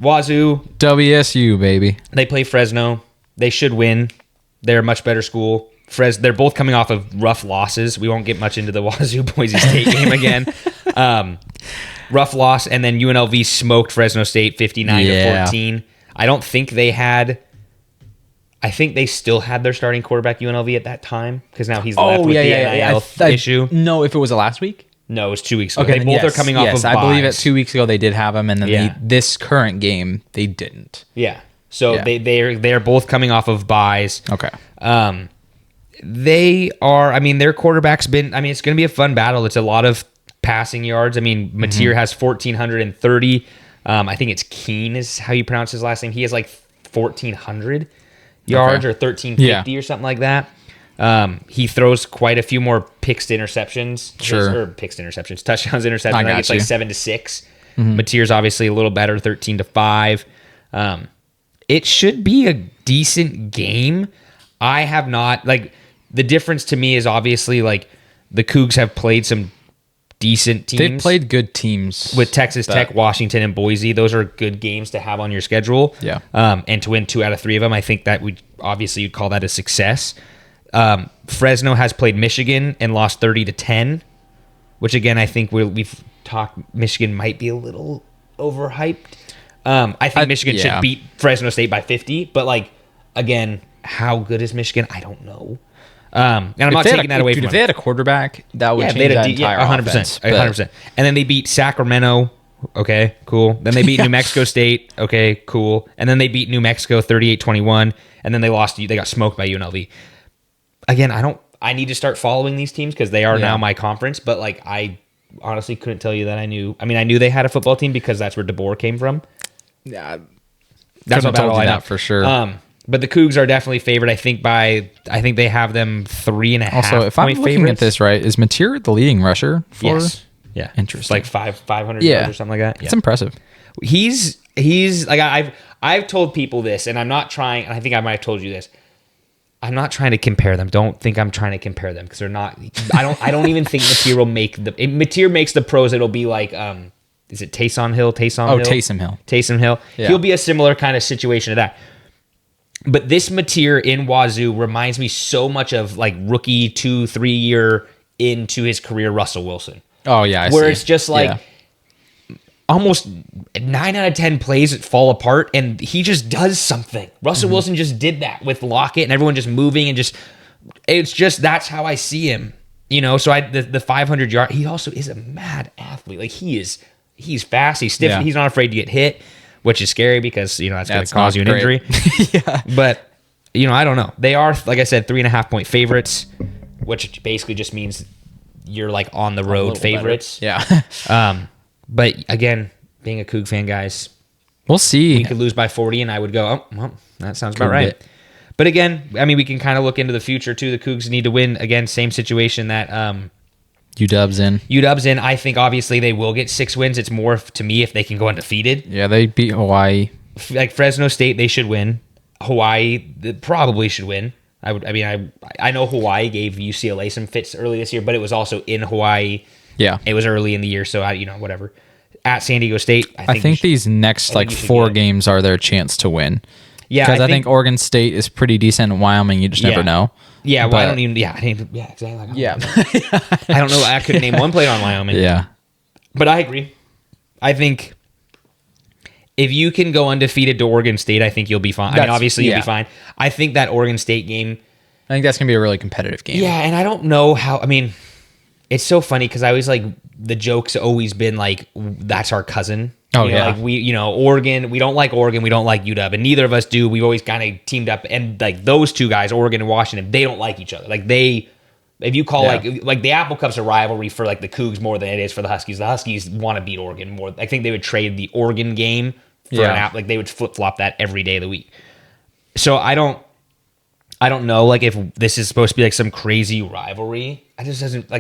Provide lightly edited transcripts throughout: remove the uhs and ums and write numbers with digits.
Wazoo, WSU, baby. they play Fresno. They should win. They're a much better school. They're both coming off of rough losses. We won't get much into the Wazoo Boise State game again. Rough loss, and then UNLV smoked Fresno State 59-14. I don't think they had. I think they still had their starting quarterback UNLV at that time because now he's left with the NIL issue. No, if it was last week. No, it was 2 weeks ago. Okay, they both are coming off of buys. I believe it 2 weeks ago they did have him, and then this current game they didn't. Yeah, so they're both coming off of buys. Okay. They are. I mean, their quarterback's been. I mean, it's going to be a fun battle. It's a lot of passing yards. I mean, Mateer has 1,430. I think it's Keene is how you pronounce his last name. He has like 1,400 yards or 1,350 or something like that. He throws quite a few more touchdowns, interceptions. I think it's like 7-6. Mateer's obviously a little better, 13-5. It should be a decent game. I have not the difference to me is obviously like the Cougs have played some decent teams. They've played good teams with Texas Tech, Washington, and Boise. Those are good games to have on your schedule. Yeah. And to win 2 out of 3 of them, I think that you'd call that a success. Fresno has played Michigan and lost 30-10, which again I think we've talked. Michigan might be a little overhyped. I think Michigan should beat Fresno State by 50, but again, how good is Michigan? I don't know. And I'm not taking that away from them. If they had a quarterback, that would change that entire 100%, offense. 100%. And then they beat Sacramento. Okay, cool. Then they beat New Mexico State. Okay, cool. And then they beat New Mexico 38-21. And then they got smoked by UNLV. Again, I need to start following these teams because they are now my conference. But I honestly couldn't tell you that I knew. I mean, I knew they had a football team because that's where DeBoer came from. Yeah, that's about all I know for sure. But the Cougs are definitely favored. I think they have them 3.5. Also, if I'm looking at this right, is Mateer the leading rusher? Yes. Yeah. Interesting. Like 500 yards or something like that. It's impressive. He's like I've told people this, and I'm not trying. And I think I might have told you this. I'm not trying to compare them. Don't think I'm trying to compare them because they're not. I don't even think Mateer will make Mateer makes the pros. It'll be like is it Taysom Hill? Taysom Hill. Yeah. He'll be a similar kind of situation to that. But this Mateer in Wazoo reminds me so much of rookie 2-3 year into his career Russell Wilson. Oh yeah, where it's just almost 9 out of 10 plays that fall apart, and he just does something. Russell Wilson just did that with Lockett and everyone just moving and that's how I see him. So the 500 yard. He also is a mad athlete. He's fast. He's stiff. Yeah. He's not afraid to get hit, which is scary because that's going to cause you an injury. Yeah. But I don't know. They are, like I said, 3.5 point favorites, which basically just means you're on the road favorites. Better. Yeah. But again, being a Coug fan, guys, we'll see. We could lose by 40, and I would go, oh, well, that sounds about right. But again, I mean, we can kind of look into the future too. The Cougs need to win again. Same situation that UW's in. I think obviously they will get 6 wins. It's more to me if they can go undefeated. Yeah, they beat Hawaii. Fresno State, they should win. Hawaii, they probably should win. I know Hawaii gave UCLA some fits early this year, but it was also in Hawaii. Yeah, it was early in the year, so whatever. At San Diego State, I think these next 4 games are their chance to win. Yeah, because I think Oregon State is pretty decent. In Wyoming, you just never know. Yeah, well, I don't even. Yeah, exactly. Yeah, I don't know. I couldn't name one play on Wyoming. Yeah, but I agree. I think if you can go undefeated to Oregon State, I think you'll be fine. Obviously you'll be fine. I think that Oregon State game. I think that's gonna be a really competitive game. Yeah, and I don't know how. I mean, it's so funny because I always the joke's always been that's our cousin. Oh yeah, Oregon. We don't like Oregon. We don't like UW, and neither of us do. We've always kind of teamed up, and those two guys, Oregon and Washington, they don't like each other. If you call the Apple Cup's a rivalry for the Cougs more than it is for the Huskies. The Huskies want to beat Oregon more. I think they would trade the Oregon game for an app. They would flip flop that every day of the week. So I don't know if this is supposed to be some crazy rivalry. It just doesn't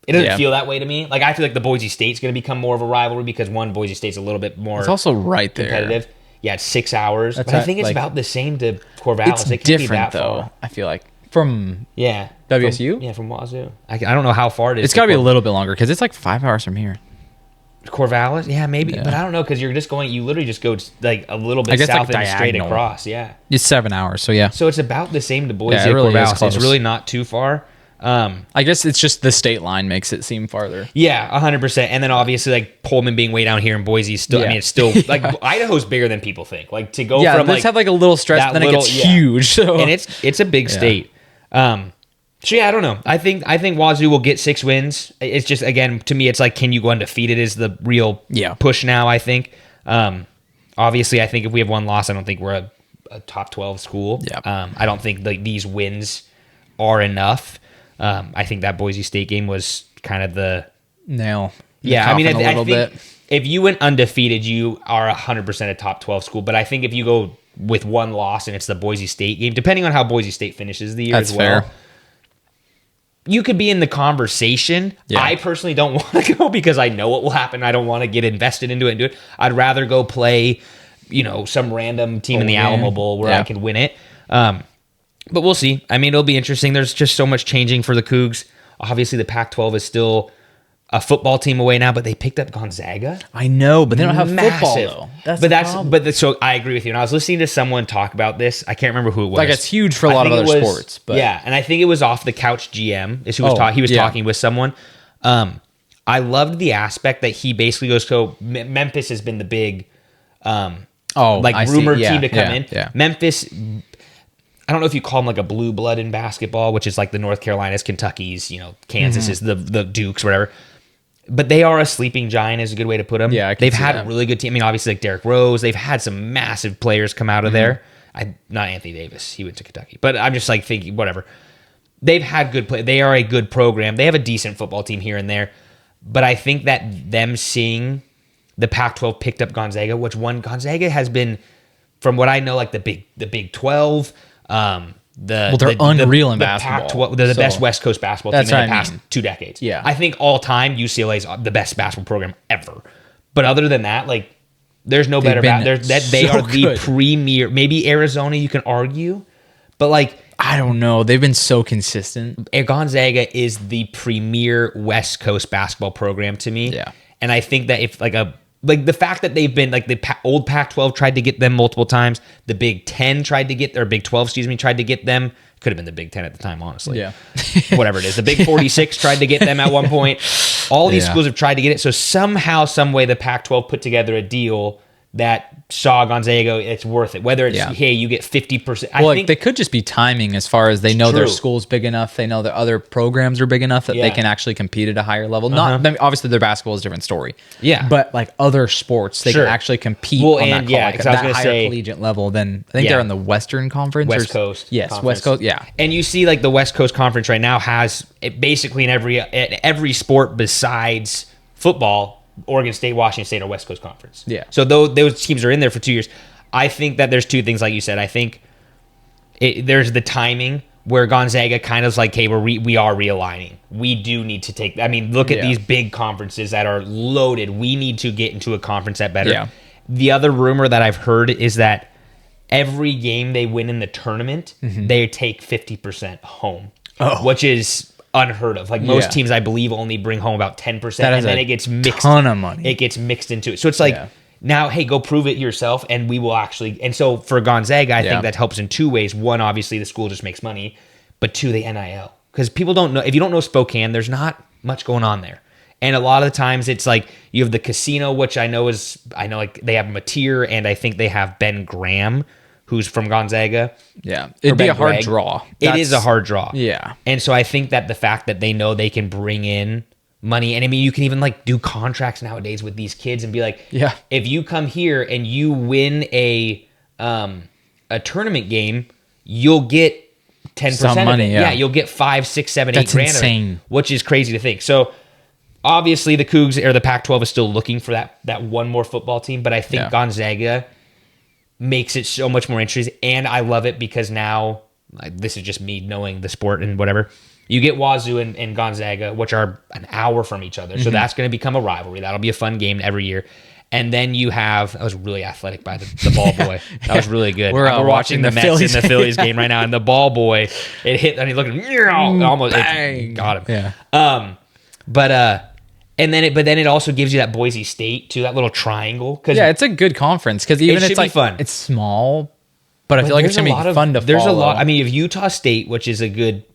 It doesn't feel that way to me. I feel like the Boise State's going to become more of a rivalry because Boise State's a little bit more. It's also right there. Competitive. Yeah, it's 6 hours. But I think it's about the same to Corvallis. It's different though. I feel like from WSU. From Wazoo. I don't know how far it is. It's got to be a little bit longer because it's 5 hours from here. Corvallis, yeah, maybe, but I don't know because you're just going. You literally just go like a little bit south and straight across. Yeah, it's 7 hours. So yeah, so it's about the same to Boise. Yeah, it really is Corvallis. close. It's really not too far. I guess it's just the state line makes it seem farther. Yeah, 100%. And then obviously like Pullman being way down here in Boise is still. I mean, it's still like Idaho's bigger than people think. Like to go from let's have like a little stretch, then it gets huge. So and it's a big state. So yeah, I don't know. I think Wazoo will get 6 wins. It's just again to me, it's like can you go undefeated is the real push now. I think. Obviously, I think if we have 1 loss, I don't think we're a top 12 school. Yeah. I don't think these wins are enough. I think that Boise State game was kind of the nail. Yeah, I mean, I think if you went undefeated, you are 100% a top 12 school. But I think if you go with 1 loss and it's the Boise State game, depending on how Boise State finishes the year as well. Fair. You could be in the conversation. Yeah. I personally don't want to go because I know what will happen. I don't want to get invested into it and do it. I'd rather go play, some random team in the Alamo Bowl where I can win it. But we'll see. I mean, it'll be interesting. There's just so much changing for the Cougs. Obviously, the Pac-12 is still a football team away now, but they picked up Gonzaga. I know, but they don't have football though. So I agree with you. And I was listening to someone talk about this. I can't remember who it was. Like it's huge for a lot of other sports. But yeah, and I think it was off the couch GM. He was talking with someone. I loved the aspect that he basically goes, so Memphis has been the big rumored team to come in. Yeah. Memphis, I don't know if you call them like a blue blood in basketball, which is like the North Carolinas, Kentucky's, Kansas is the Dukes, whatever. But they are a sleeping giant is a good way to put them. Yeah, they've had a really good team. I mean, obviously like Derrick Rose. They've had some massive players come out of there. Not Anthony Davis. He went to Kentucky. But I'm just like thinking, whatever. They've had good play. They are a good program. They have a decent football team here and there. But I think that them seeing the Pac-12 picked up Gonzaga, Gonzaga has been, from what I know, like the Big 12. They're unreal in basketball. They're the best West Coast basketball team in the past 2 decades. Yeah. I think all time UCLA is the best basketball program ever. But other than that, like there's no better. They are the premier. Maybe Arizona, you can argue, but like I don't know. They've been so consistent. Gonzaga is the premier West Coast basketball program to me. Yeah, and I think that if the fact that they've been like the old Pac-12 tried to get them multiple times. The Big 10 tried to get, or Big 12, tried to get them. Could have been the Big 10 at the time, honestly. Yeah. Whatever it is. The Big 46 tried to get them at one point. All these schools have tried to get it. So somehow, some way, the Pac-12 put together a deal that saw Gonzaga, it's worth it. Whether it's, hey, you get 50%. I think they could just be timing as far as they know their school's big enough. They know their other programs are big enough that they can actually compete at a higher level. Not I mean, obviously, their basketball is a different story. Yeah. But like other sports, they can actually compete on that higher collegiate level than, I think they're in the Western Conference. West Coast. Yes, Conference. West Coast, yeah. And you see like the West Coast Conference right now has basically in every sport besides football, Oregon State, Washington State, or West Coast Conference. Yeah. So those teams are in there for 2 years. I think that there's 2 things, like you said. I think there's the timing where Gonzaga kind of is like, hey, we are realigning. We do need to take. I mean, look at these big conferences that are loaded. We need to get into a conference that better. Yeah. The other rumor that I've heard is that every game they win in the tournament, they take 50% home, which is unheard of. Like most teams, I believe, only bring home about 10%, and then it gets mixed. Ton of money. It gets mixed into it. So it's like now, hey, go prove it yourself, and we will actually. And so for Gonzaga, I think that helps in 2 ways. One, obviously, the school just makes money, but 2, the NIL, because people don't know. If you don't know Spokane, there's not much going on there, and a lot of the times it's like you have the casino, which I know like they have Mateer, and I think they have Ben Graham, who's from Gonzaga. Yeah. It'd be a hard draw. It is a hard draw. Yeah. And so I think that the fact that they know they can bring in money, and I mean, you can even like do contracts nowadays with these kids and be like, if you come here and you win a tournament game, you'll get 10% some money, of it. Yeah, you'll get 5, 6, 7, 8 grand. That's insane. Which is crazy to think. So obviously the Cougs or the Pac-12 is still looking for that one more football team, but I think Gonzaga makes it so much more interesting, and I love it because now, this is just me knowing the sport and whatever, you get Wazoo and Gonzaga, which are an hour from each other, so that's going to become a rivalry. That'll be a fun game every year. And then you have, that was really athletic by the ball boy. That was really good. We're watching the Mets in the Phillies game right now, and the ball boy, it hit, and he looked, almost got him. Yeah. But And then it also gives you that Boise State too, that little triangle. Yeah, it's a good conference because even it's like fun. It's small, but I feel like it's gonna be fun to follow. There's a lot. I mean, if Utah State, which is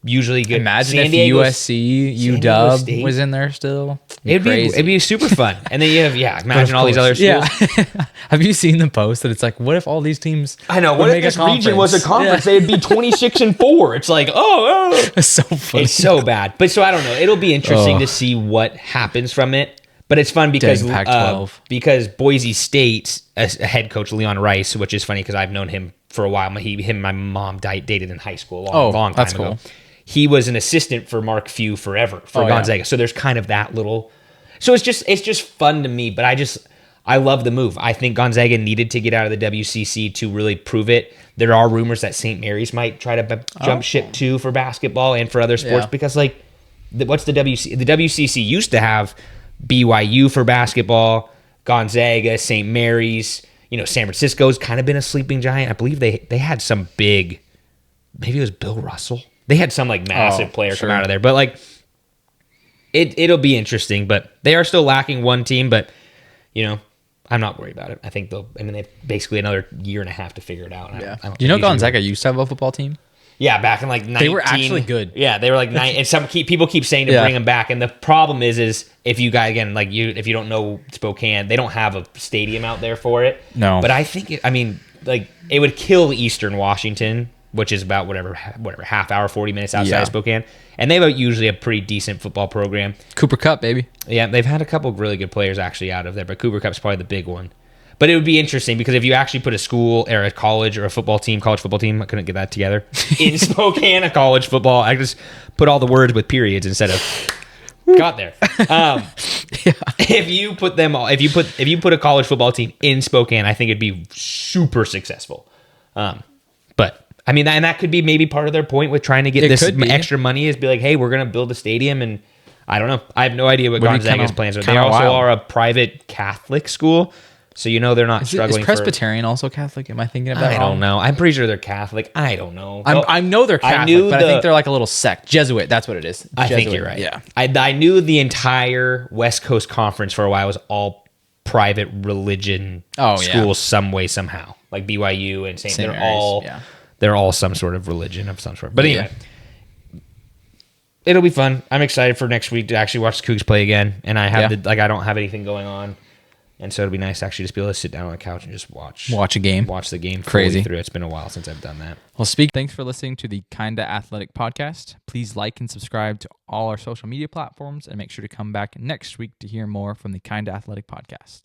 usually good. Imagine if USC, UW was in there still. It'd be super fun. And then you have imagine all these other schools. Yeah. Have you seen the post that it's like, what if all these teams? I know. What if this region was a conference? They'd be 26-4. It's like, it's so funny. It's so bad. But so I don't know. It'll be interesting to see what happens from it. But it's fun because Boise State's a head coach, Leon Rice, which is funny because I've known him for a while. Him and my mom dated in high school a long time ago. Cool. He was an assistant for Mark Few forever for Gonzaga. Yeah. So there's kind of that little. So it's just fun to me. But I love the move. I think Gonzaga needed to get out of the WCC to really prove it. There are rumors that St. Mary's might try to jump ship too for basketball and for other sports because what's the WCC? The WCC used to have BYU for basketball, Gonzaga, St. Mary's. San Francisco's kind of been a sleeping giant. I believe they had some big, maybe it was Bill Russell. They had some massive player come out of there. But it'll be interesting. But they are still lacking one team. But I'm not worried about it. I think they have basically another year and a half to figure it out. Yeah. Do you know Gonzaga used to have a football team? Yeah, back in 19... They were actually good. Yeah, they were and people keep saying to bring them back. And the problem is if you guys, again, if you don't know Spokane, they don't have a stadium out there for it. No. But I think, it would kill Eastern Washington, which is about whatever half hour, 40 minutes outside of Spokane. And they have usually a pretty decent football program. Cooper Cup, baby. Yeah, they've had a couple of really good players actually out of there, but Cooper Cup's probably the big one. But it would be interesting because if you actually put a school or a college or a college football team, I couldn't get that together, in Spokane, a college football, I just put all the words with periods instead of got there. If you put a college football team in Spokane, I think it'd be super successful. But I mean, and that could be maybe part of their point with trying to get this extra money is be like, hey, we're going to build a stadium. And I don't know. I have no idea what Gonzaga's plans are. They also are a private Catholic school. So they're not struggling. Is Presbyterian also Catholic? Am I thinking of that? I don't know. I'm pretty sure they're Catholic. I don't know. I know they're Catholic, but I think they're like a little sect. Jesuit, that's what it is. I think you're right. Yeah. I knew the entire West Coast Conference for a while was all private religion schools some way, somehow. Like BYU and St. They're all some sort of religion of some sort. But anyway, it'll be fun. I'm excited for next week to actually watch the Cougs play again. And I have I don't have anything going on. And so it'll be nice to actually just be able to sit down on the couch and just watch a game. Watch the game Crazy through. It's been a while since I've done that. Well, thanks for listening to the Kinda Athletic podcast. Please like and subscribe to all our social media platforms and make sure to come back next week to hear more from the Kinda Athletic podcast.